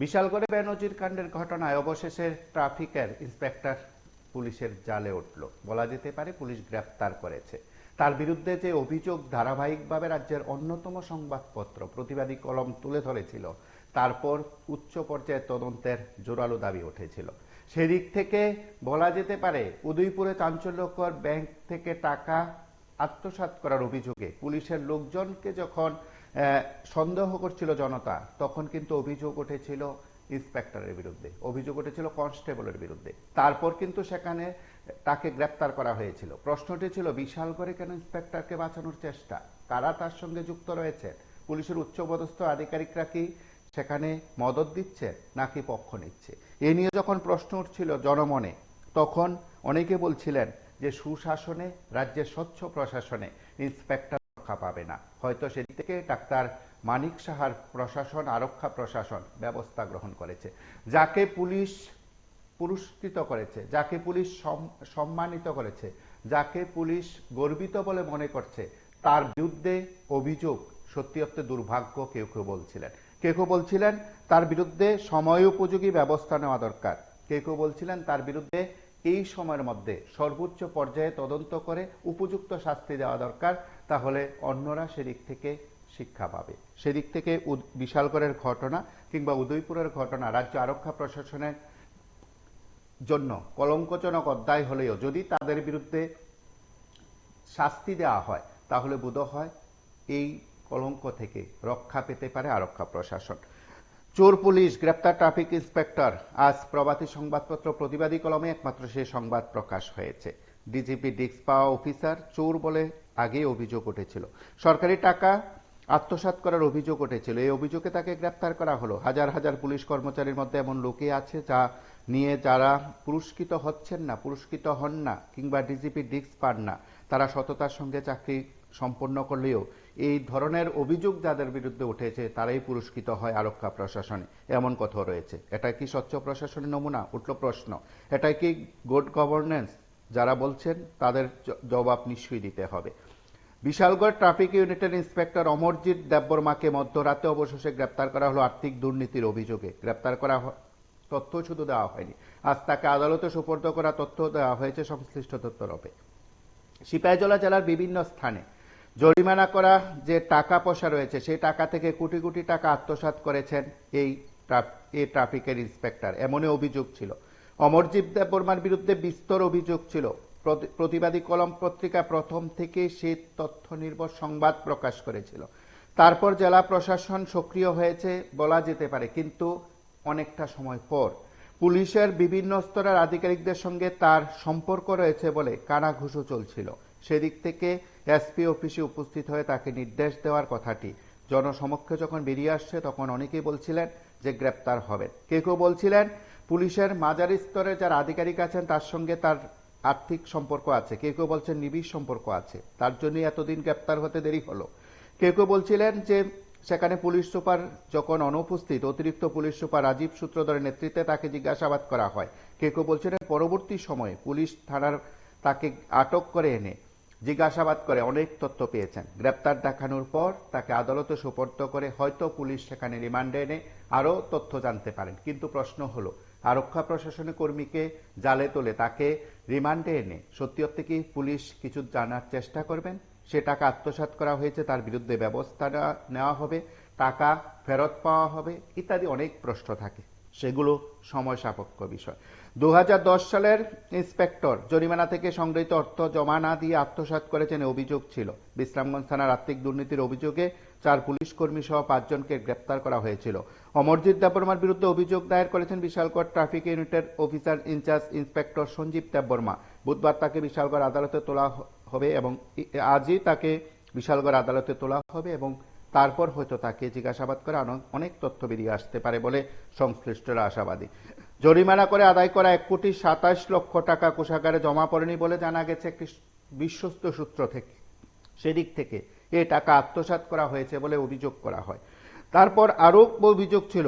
বিশালগড়ে বেনজির কাণ্ডের ঘটনায় অবশেষে ট্রাফিকের ইন্সপেক্টর পুলিশের জালে উঠল, বলা যেতে পারে পুলিশ গ্রেপ্তার করেছে। তার বিরুদ্ধে যে অভিযোগ ধারাবাহিকভাবে রাজ্যের অন্যতম সংবাদপত্র প্রতিবাদী কলম তুলে ধরেছিল, তারপর উচ্চ পর্যায়ে তদন্তের জোরালো দাবি উঠেছিল। সেদিক থেকে বলা যেতে পারে উদয়পুরে চাঞ্চল্যকর ব্যাংক থেকে টাকা আত্মসাৎ করার অভিযোগে পুলিশের লোকজনকে যখন সন্দেহ করছিল জনতা, তখন কিন্তু অভিযোগ উঠেছিল ইন্সপেক্টরের বিরুদ্ধে, অভিযোগ উঠেছিল কনস্টেবলের বিরুদ্ধে। তারপর কিন্তু সেখানে তাকে গ্রেপ্তার করা হয়েছিল। প্রশ্নটি ছিল বিশালগড়ে কেন ইন্সপেক্টরকে বাঁচানোর চেষ্টা, কারা তার সঙ্গে যুক্ত রয়েছে, পুলিশের উচ্চপদস্থ আধিকারিকরা কি সেখানে মদত দিচ্ছে নাকি পক্ষ নিচ্ছে। এ নিয়ে যখন প্রশ্ন উঠছিল জনমনে, তখন অনেকে বলছিলেন যে সুশাসনে, রাজ্যের স্বচ্ছ প্রশাসনে ইন্সপেক্টর রক্ষা পাবে না। হয়তো সেদিক থেকে ডাক্তার মানিক সাহার প্রশাসন, আরক্ষা প্রশাসন ব্যবস্থা গ্রহণ করেছে। যাকে পুলিশ পুরস্কৃত করেছে, যাকে পুলিশ সম্মানিত করেছে, যাকে পুলিশ গর্বিত বলে মনে করছে, তার বিরুদ্ধে অভিযোগ সত্যি অর্থে দুর্ভাগ্য কেউ কেউ বলছিলেন। কেউ কেউ বলছিলেন তার বিরুদ্ধে সময়োপযোগী ব্যবস্থা নেওয়া দরকার, কেউ কেউ বলছিলেন তার বিরুদ্ধে এই সময়ের মধ্যে সর্বোচ্চ পর্যায়ে তদন্ত করে উপযুক্ত শাস্তি দেওয়া দরকার, তাহলে অন্যরা সেদিক থেকে শিক্ষা পাবে। সেদিক থেকে বিশালগড়ের ঘটনা কিংবা উদয়পুরের ঘটনা রাজ্য আরক্ষা প্রশাসনের জন্য কলঙ্কজনক অধ্যায় হলেও যদি তাদের বিরুদ্ধে শাস্তি দেওয়া হয়, তাহলে বোধ হয় এই কলঙ্ক থেকে রক্ষা পেতে পারে আরক্ষা প্রশাসন। চোর পুলিশ গ্রেপ্তার ট্রাফিক ইন্সপেক্টর, আজ প্রভাতী সংবাদপত্র প্রতিবাদী কলমে একমাত্র সেই সংবাদ প্রকাশ হয়েছে। ডিজিপি ডিস্ক পাওয়া অফিসার চোর বলে আগে অভিযোগ উঠেছিল, সরকারি টাকা আত্মসাৎ করার অভিযোগ উঠেছিল। এই অভিযোগে তাকে গ্রেপ্তার করা হলো। হাজার হাজার পুলিশ কর্মচারীর মধ্যে এমন লোকে আছে যা নিয়ে যারা পুরস্কৃত হচ্ছেন না, পুরস্কৃত হন না, কিংবা ডিজিপি ডিস্ক পান না, তারা সততার সঙ্গে চাকরি সম্পন্ন করলেও এই ধরনের অভিযোগ যাদের বিরুদ্ধে উঠেছে তারাই পুরস্কৃত হয় আরক্ষা প্রশাসনে, এমন কথা রয়েছে। এটা কি স্বচ্ছ প্রশাসনের নমুনা? উঠল প্রশ্ন। এটা কি গুড গভর্নেন্স? যারা বলছেন তাদের জবাব নিশ্চয়ই দিতে হবে। বিশালগড় ট্রাফিক ইউনিটের ইন্সপেক্টর অমরজিৎ দেববর্মাকে মধ্যরাতে অবশেষে গ্রেপ্তার করা হলো আর্থিক দুর্নীতির অভিযোগে। গ্রেপ্তার করা তথ্য শুধু দেওয়া হয়নি, আজ তাকে আদালতে সুপর্দ করা তথ্য দেওয়া হয়েছে সংশ্লিষ্ট তথ্যরূপে। সিপাহীজলা জেলার বিভিন্ন স্থানে জরিমানা করা যে টাকা পয়সা রয়েছে, সেই টাকা থেকে কোটি কোটি টাকা আত্মসাৎ করেছেন এই ট্রাফিকের ইন্সপেক্টর, এমনই অভিযোগ ছিল। অমরজিৎ দেববর্মার বিরুদ্ধে বিস্তর অভিযোগ ছিল। প্রতিবাদী কলম পত্রিকা প্রথম থেকে সে তথ্য নির্ভর সংবাদ প্রকাশ করেছিল। তারপর জেলা প্রশাসন সক্রিয় হয়েছে বলা যেতে পারে, কিন্তু অনেকটা সময় পর পুলিশের বিভিন্ন স্তরের আধিকারিকদের সঙ্গে তার সম্পর্ক রয়েছে বলে কানাঘুষো চলছিল। সেদিক থেকে এসপি অফিসে উপস্থিত হয়ে তাকে নির্দেশ দেওয়ার কথাটি জনসমক্ষে যখন বেরিয়ে আসছে, তখন অনেকেই বলছিলেন যে গ্রেপ্তার হবেন। কেউ কেউ বলছিলেন পুলিশের মাঝারি স্তরে যারা আধিকারিক আছেন তার সঙ্গে তার আর্থিক সম্পর্ক আছে, কেউ কেউ বলছেন নিবিড় সম্পর্ক আছে, তার জন্যই এতদিন গ্রেপ্তার হতে দেরি হলো। কেউ কেউ বলছিলেন যে সেখানে পুলিশ সুপার যখন অনুপস্থিত, অতিরিক্ত পুলিশ সুপার রাজীব সূত্রধরের নেতৃত্বে তাকে জিজ্ঞাসাবাদ করা হয়। কেউ কেউ বলছিলেন পরবর্তী সময়ে পুলিশ থানার তাকে আটক করে এনে জিজ্ঞাসাবাদ করে অনেক তথ্য পেয়েছেন। গ্রেপ্তার দেখানোর পর তাকে আদালতে সোপর্দ করে হয়তো পুলিশ সেখানে রিমান্ডে এনে আরো তথ্য জানতে পারেন। কিন্তু প্রশ্ন হলো, আরক্ষা প্রশাসনের কর্মীকে জালে তোলে তাকে রিমান্ডে এনে সত্যি অর্থে কি পুলিশ কিছু জানার চেষ্টা করবেন? সে টাকা আত্মসাৎ করা হয়েছে, তার বিরুদ্ধে ব্যবস্থা নেওয়া হবে, টাকা ফেরত পাওয়া হবে, ইত্যাদি অনেক প্রশ্ন থাকে, সেগুলো সময় সাপেক্ষ বিষয়। 2010 সালের ইন্সপেক্টর জরিমানা থেকে সংগৃহীত অর্থ জমা না দিয়ে আত্মসাৎ করেছেন অভিযোগ ছিল। বিশ্রামগঞ্জ থানার আর্থিক দুর্নীতির অভিযোগে 4 পুলিশ কর্মী সহ 5 জনকে গ্রেপ্তার করা হয়েছিল। অমরজিৎ দেববর্মার বিরুদ্ধে অভিযোগ দায়ের করেছেন বিশালগড় ট্রাফিক ইউনিটের officer in-charge inspector Sanjib Debbarma. বুধবার তাকে বিশালগড় আদালতে তোলা হবে এবং আজই তাকে বিশালগড় আদালতে তোলা হবে এবং তারপর হয়তো তাকে জিজ্ঞাসাবাদ করে অনেক তথ্য বেরিয়ে আসতে পারে বলে সংশ্লিষ্টরা আশাবাদী। জরিমানা করে আদায় করা 1,27,00,000 টাকা কোষাগারে জমা পড়েনি বলে জানা গেছে একটি বিশ্বস্ত সূত্র থেকে। সেদিক থেকে এ টাকা আত্মসাৎ করা হয়েছে বলে অভিযোগ করা হয়। তারপর আরো অভিযোগ ছিল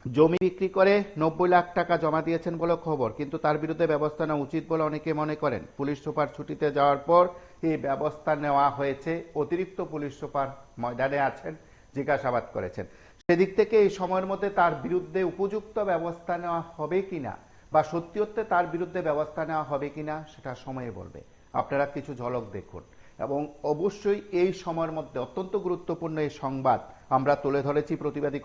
জমি বিক্রি করে 90 লাখ টাকা জমা দিয়েছেন বলে খবর, কিন্তু তার বিরুদ্ধে ব্যবস্থা নেওয়া উচিত বলে অনেকে মনে করেন। পুলিশ সুপার ছুটিতে যাওয়ার পর এই ব্যবস্থা নেওয়া হয়েছে। অতিরিক্ত পুলিশ সুপার ময়দানে আছেন, জিজ্ঞাসাবাদ করেছেন। সেদিক থেকে এই সময়ের মধ্যে তার বিরুদ্ধে উপযুক্ত ব্যবস্থা নেওয়া হবে কিনা বা সত্যি তার বিরুদ্ধে ব্যবস্থা নেওয়া হবে কিনা সেটা সময়ে বলবে। আপনারা কিছু ঝলক দেখুন এবং অবশ্যই এই সময়ের মধ্যে অত্যন্ত গুরুত্বপূর্ণ এই সংবাদ আমরা তুলে ধরেছি। প্রতিবাদী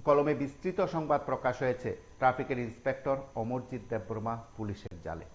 কলমে বিস্তৃত সংবাদ প্রকাশ হয়েছে ট্রাফিকের ইন্সপেক্টর অমরজিৎ দেববর্মা পুলিশের জালে।